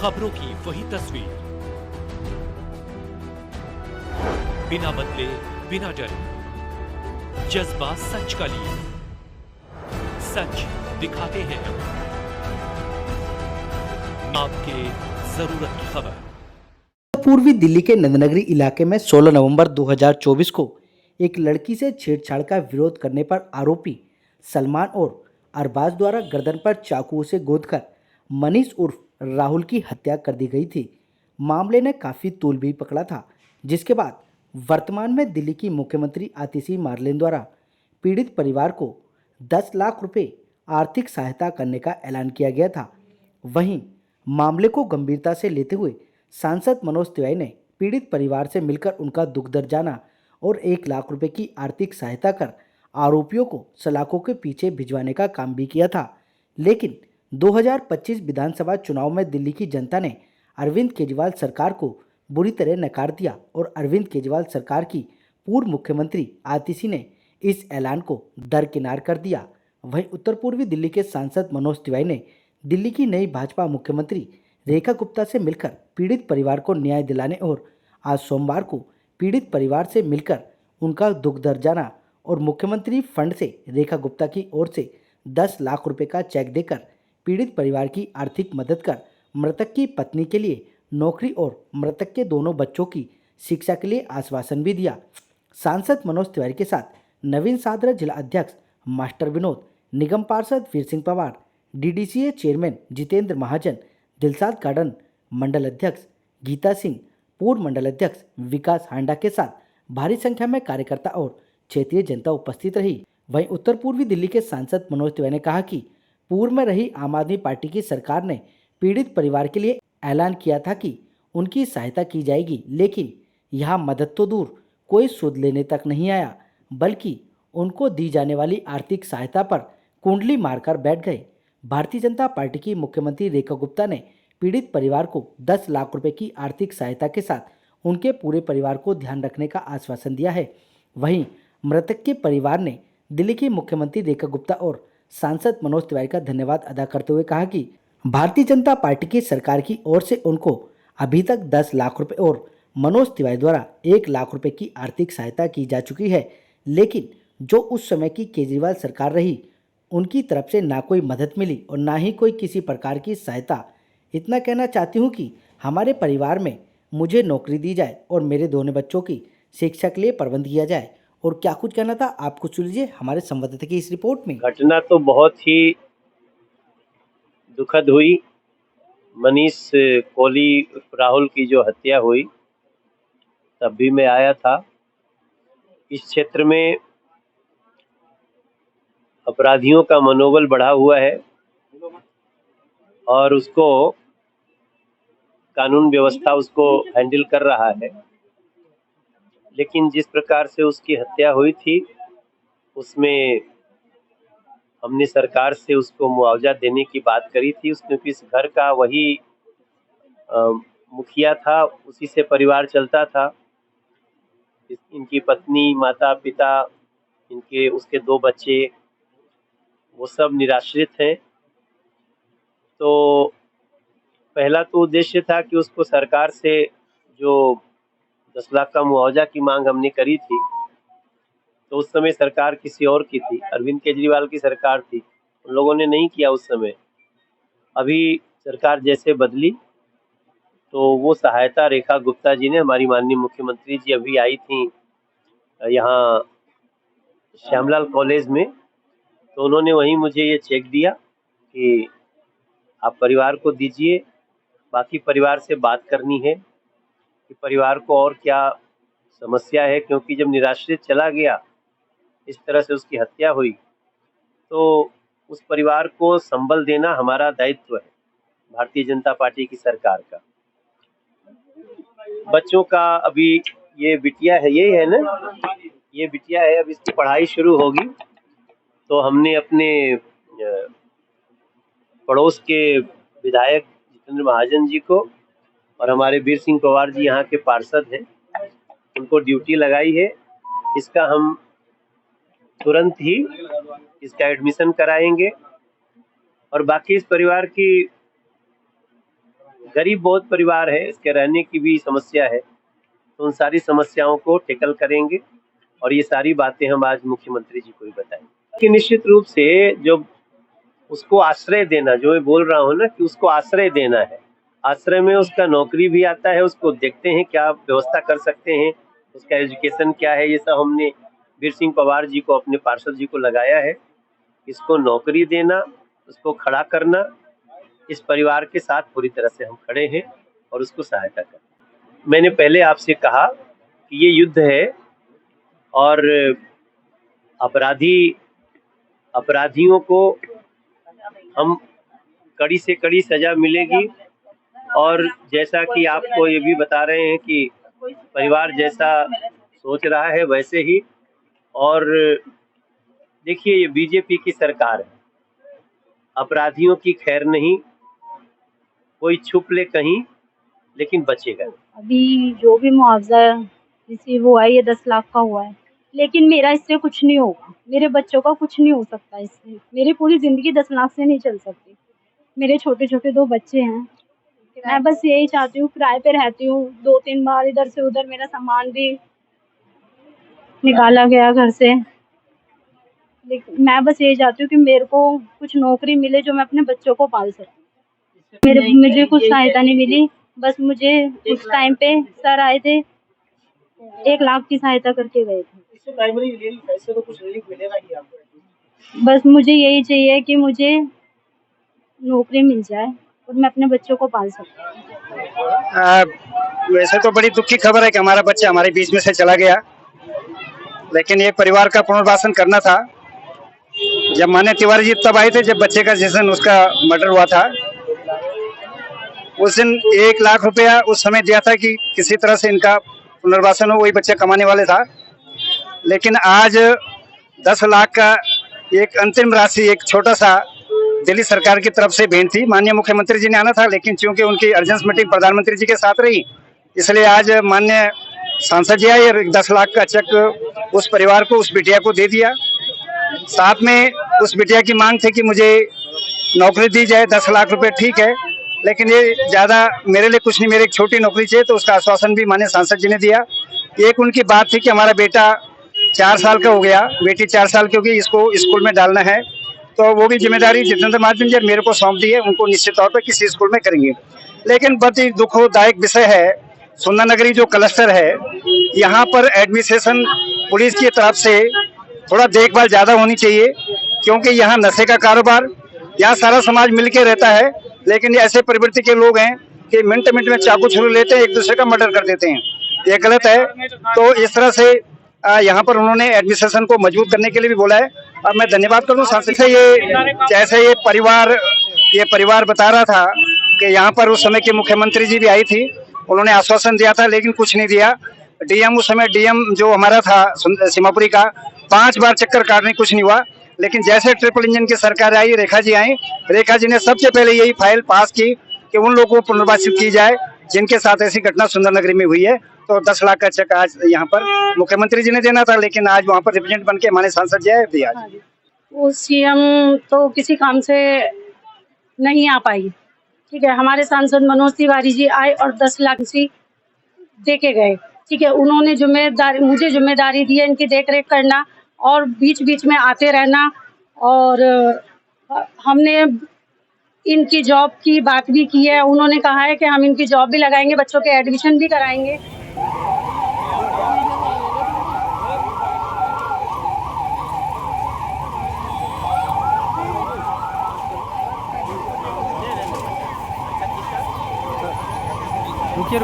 खबरों की वही तस्वीर, बिना बदले बिना डरे, जज्बा सच का लिए, सच दिखाते हैं आपके जरूरत की खबर। पूर्वी दिल्ली के नंदनगरी इलाके में 16 नवंबर 2024 को एक लड़की से छेड़छाड़ का विरोध करने पर आरोपी सलमान और अरबाज द्वारा गर्दन पर चाकू से गोदकर मनीष उर्फ राहुल की हत्या कर दी गई थी। मामले ने काफ़ी तूल भी पकड़ा था, जिसके बाद वर्तमान में दिल्ली की मुख्यमंत्री आतिशी मार्लेन द्वारा पीड़ित परिवार को 10 लाख रुपए आर्थिक सहायता करने का ऐलान किया गया था। वहीं मामले को गंभीरता से लेते हुए सांसद मनोज तिवारी ने पीड़ित परिवार से मिलकर उनका दुख दर्द जाना और 1 लाख रुपए की आर्थिक सहायता कर आरोपियों को सलाखों के पीछे भिजवाने का काम भी किया था। लेकिन 2025 विधानसभा चुनाव में दिल्ली की जनता ने अरविंद केजरीवाल सरकार को बुरी तरह नकार दिया और अरविंद केजरीवाल सरकार की पूर्व मुख्यमंत्री आतिशी ने इस ऐलान को दरकिनार कर दिया। वहीं उत्तर पूर्वी दिल्ली के सांसद मनोज तिवारी ने दिल्ली की नई भाजपा मुख्यमंत्री रेखा गुप्ता से मिलकर पीड़ित परिवार को न्याय दिलाने और आज सोमवार को पीड़ित परिवार से मिलकर उनका दुख दर्द जाना और मुख्यमंत्री फंड से रेखा गुप्ता की ओर से 10 लाख रुपए का चेक देकर पीड़ित परिवार की आर्थिक मदद कर मृतक की पत्नी के लिए नौकरी और मृतक के दोनों बच्चों की शिक्षा के लिए आश्वासन भी दिया। सांसद मनोज तिवारी के साथ नवीन सादरा जिला अध्यक्ष मास्टर विनोद, निगम पार्षद वीर सिंह पवार, डीडीसीए चेयरमैन जितेंद्र महाजन, दिलसाद गार्डन मंडल अध्यक्ष गीता सिंह, पूर्व मंडल अध्यक्ष विकास हांडा के साथ भारी संख्या में कार्यकर्ता और क्षेत्रीय जनता उपस्थित रही। वहीं उत्तर पूर्वी दिल्ली के सांसद मनोज तिवारी ने कहा कि पूर्व में रही आम आदमी पार्टी की सरकार ने पीड़ित परिवार के लिए ऐलान किया था कि उनकी सहायता की जाएगी, लेकिन यहाँ मदद तो दूर, कोई सुध लेने तक नहीं आया, बल्कि उनको दी जाने वाली आर्थिक सहायता पर कुंडली मारकर बैठ गए। भारतीय जनता पार्टी की मुख्यमंत्री रेखा गुप्ता ने पीड़ित परिवार को 10 लाख रुपए की आर्थिक सहायता के साथ उनके पूरे परिवार को ध्यान रखने का आश्वासन दिया है। वहीं मृतक के परिवार ने दिल्ली की मुख्यमंत्री रेखा गुप्ता और सांसद मनोज तिवारी का धन्यवाद अदा करते हुए कहा कि भारतीय जनता पार्टी की सरकार की ओर से उनको अभी तक 10 लाख रुपए और मनोज तिवारी द्वारा 1 लाख रुपए की आर्थिक सहायता की जा चुकी है, लेकिन जो उस समय की केजरीवाल सरकार रही उनकी तरफ से ना कोई मदद मिली और ना ही कोई किसी प्रकार की सहायता। इतना कहना चाहती हूँ कि हमारे परिवार में मुझे नौकरी दी जाए और मेरे दोनों बच्चों की शिक्षा के लिए प्रबंध किया जाए। और क्या कुछ कहना था आप कुछ सुन लीजिए हमारे संवाददाता की इस रिपोर्ट में। घटना तो बहुत ही दुखद हुई। मनीष कोहली राहुल की जो हत्या हुई तब भी मैं आया था। इस क्षेत्र में अपराधियों का मनोबल बढ़ा हुआ है और उसको कानून व्यवस्था उसको हैंडल कर रहा है, लेकिन जिस प्रकार से उसकी हत्या हुई थी उसमें हमने सरकार से उसको मुआवजा देने की बात करी थी। क्योंकि इस घर का वही मुखिया था, उसी से परिवार चलता था। इनकी पत्नी, माता पिता, इनके उसके 2 बच्चे, वो सब निराश्रित हैं। तो पहला तो उद्देश्य था कि उसको सरकार से जो 10 लाख का मुआवजा की मांग हमने करी थी, तो उस समय सरकार किसी और की थी, अरविंद केजरीवाल की सरकार थी, उन लोगों ने नहीं किया उस समय। अभी सरकार जैसे बदली तो वो सहायता रेखा गुप्ता जी ने, हमारी माननीय मुख्यमंत्री जी अभी आई थी यहाँ श्यामलाल कॉलेज में, तो उन्होंने वहीं मुझे ये चेक दिया कि आप परिवार को दीजिए। बाकी परिवार से बात करनी है कि परिवार को और क्या समस्या है, क्योंकि जब निराश्रित चला गया, इस तरह से उसकी हत्या हुई, तो उस परिवार को संबल देना हमारा दायित्व है, भारतीय जनता पार्टी की सरकार का। बच्चों का अभी ये बिटिया है, यही है ना, ये बिटिया है, अब इसकी पढ़ाई शुरू होगी, तो हमने अपने पड़ोस के विधायक जितेंद्र महाजन जी को और हमारे वीर सिंह पवार जी यहाँ के पार्षद हैं, उनको ड्यूटी लगाई है। इसका हम तुरंत ही इसका एडमिशन कराएंगे और बाकी इस परिवार की गरीब बहुत परिवार है, इसके रहने की भी समस्या है, तो उन सारी समस्याओं को टैकल करेंगे और ये सारी बातें हम आज मुख्यमंत्री जी को भी बताएंगे कि निश्चित रूप से जो उसको आश्रय देना, जो मैं बोल रहा हूँ ना कि उसको आश्रय देना है, आश्रय में उसका नौकरी भी आता है, उसको देखते हैं क्या व्यवस्था कर सकते हैं, उसका एजुकेशन क्या है, ये सब हमने वीर सिंह पवार जी को, अपने पार्षद जी को लगाया है। इसको नौकरी देना, उसको खड़ा करना, इस परिवार के साथ पूरी तरह से हम खड़े हैं और उसको सहायता करना। मैंने पहले आपसे कहा कि ये युद्ध है और अपराधियों को हम कड़ी से कड़ी सजा मिलेगी, और जैसा कि आपको ये भी बता रहे हैं कि परिवार जैसा सोच रहा है वैसे ही। और देखिए, ये बीजेपी की सरकार है, अपराधियों की खैर नहीं, कोई छुप ले कहीं लेकिन बचेगा। अभी जो भी मुआवजा रिसीव हुआ है ये 10 लाख का हुआ है, लेकिन मेरा इससे कुछ नहीं होगा, मेरे बच्चों का कुछ नहीं हो सकता इससे, मेरी पूरी जिंदगी 10 लाख से नहीं चल सकती। मेरे छोटे छोटे 2 बच्चे हैं, मैं बस यही चाहती हूँ, किराए पे रहती हूँ, 2-3 बार इधर से उधर मेरा सामान भी निकाला गया घर से, लेकिन मैं बस यही चाहती हूँ कि मेरे को कुछ नौकरी मिले जो मैं अपने बच्चों को पाल सकूँ। मुझे कुछ सहायता नहीं मिली, बस मुझे उस टाइम पे सर आए थे, 1 लाख की सहायता करके गए थे। इससे प्राइमरी पैसे तो कुछ रिलीफ मिलेगा ही आपको। बस मुझे यही चाहिए कि मुझे नौकरी मिल जाए और मैं अपने बच्चों को पाल सकूं। वैसे तो बड़ी दुख की खबर है कि हमारा बच्चा हमारे बीच में से चला गया, लेकिन ये परिवार का पुनर्वासन करना था। जब मान्य तिवारी जी तब आए थे जब बच्चे का जिस दिन उसका मर्डर हुआ था, उस दिन 1 लाख रुपया उस समय दिया था कि किसी तरह से इनका पुनर्वासन हो, वही बच्चा कमाने वाले था। लेकिन आज 10 लाख का एक अंतिम राशि, एक छोटा सा दिल्ली सरकार की तरफ से भेंट थी। माननीय मुख्यमंत्री जी ने आना था, लेकिन चूंकि उनकी अर्जेंट मीटिंग प्रधानमंत्री जी के साथ रही, इसलिए आज माननीय सांसद जी आए और 10 लाख का चेक उस परिवार को, उस बिटिया को दे दिया। साथ में उस बिटिया की मांग थी कि मुझे नौकरी दी जाए, 10 लाख रुपए ठीक है, लेकिन ये ज्यादा मेरे लिए कुछ नहीं, मेरी एक छोटी नौकरी चाहिए, तो उसका आश्वासन भी माननीय सांसद जी ने दिया। एक उनकी बात थी कि हमारा बेटा 4 साल का हो गया, बेटी 4 साल की होगी, इसको स्कूल में डालना है, तो वो भी जिम्मेदारी जितेंद्र महाजन जी मेरे को सौंप दी है, उनको निश्चित तौर पर किसी स्कूल में करेंगे। लेकिन बहुत ही दुखदायक विषय है, सुंदरनगरी जो क्लस्टर है, यहाँ पर एडमिनिस्ट्रेशन पुलिस की तरफ से थोड़ा देखभाल ज्यादा होनी चाहिए, क्योंकि यहाँ नशे का कारोबार, यहाँ सारा समाज मिलके रहता है, लेकिन ये ऐसे प्रवृत्ति के लोग हैं कि मिनट मिनट में चाकू छुरी लेते हैं, एक दूसरे का मर्डर कर देते हैं, ये गलत है। तो इस तरह से यहाँ पर उन्होंने एडमिनिस्ट्रेशन को मजबूत करने के लिए भी बोला है, और मैं धन्यवाद करूँ सांसद से। जैसे ये परिवार बता रहा था कि यहाँ पर उस समय के मुख्यमंत्री जी भी आई थी, उन्होंने आश्वासन दिया था लेकिन कुछ नहीं दिया। डीएम उस समय जो हमारा था सीमापुरी का, 5 बार चक्कर काटने कुछ नहीं हुआ। लेकिन जैसे ट्रिपल इंजन की सरकार आई, रेखा जी आई, रेखा जी ने सबसे पहले यही फाइल पास की कि उन लोगों को पुनर्वासित की जाए जिनके साथ ऐसी घटना सुंदरनगरी में हुई है। तो 10 लाख का चेक आज यहाँ पर मुख्यमंत्री जी ने देना था, लेकिन आज वहाँ पर रिप्रेजेंट बन के हमारे सांसद जी आए दिया। वो सीएम तो किसी काम से नहीं आ पाई, ठीक है, हमारे सांसद मनोज तिवारी जी आए और 10 लाख सी दे के गए, ठीक है। उन्होंने मुझे जिम्मेदारी दी है इनकी देखरेख करना और बीच बीच में आते रहना, और हमने इनकी जॉब की बात भी की है। उन्होंने कहा है कि हम इनकी जॉब भी लगाएंगे, बच्चों के एडमिशन भी कराएंगे। रुकिए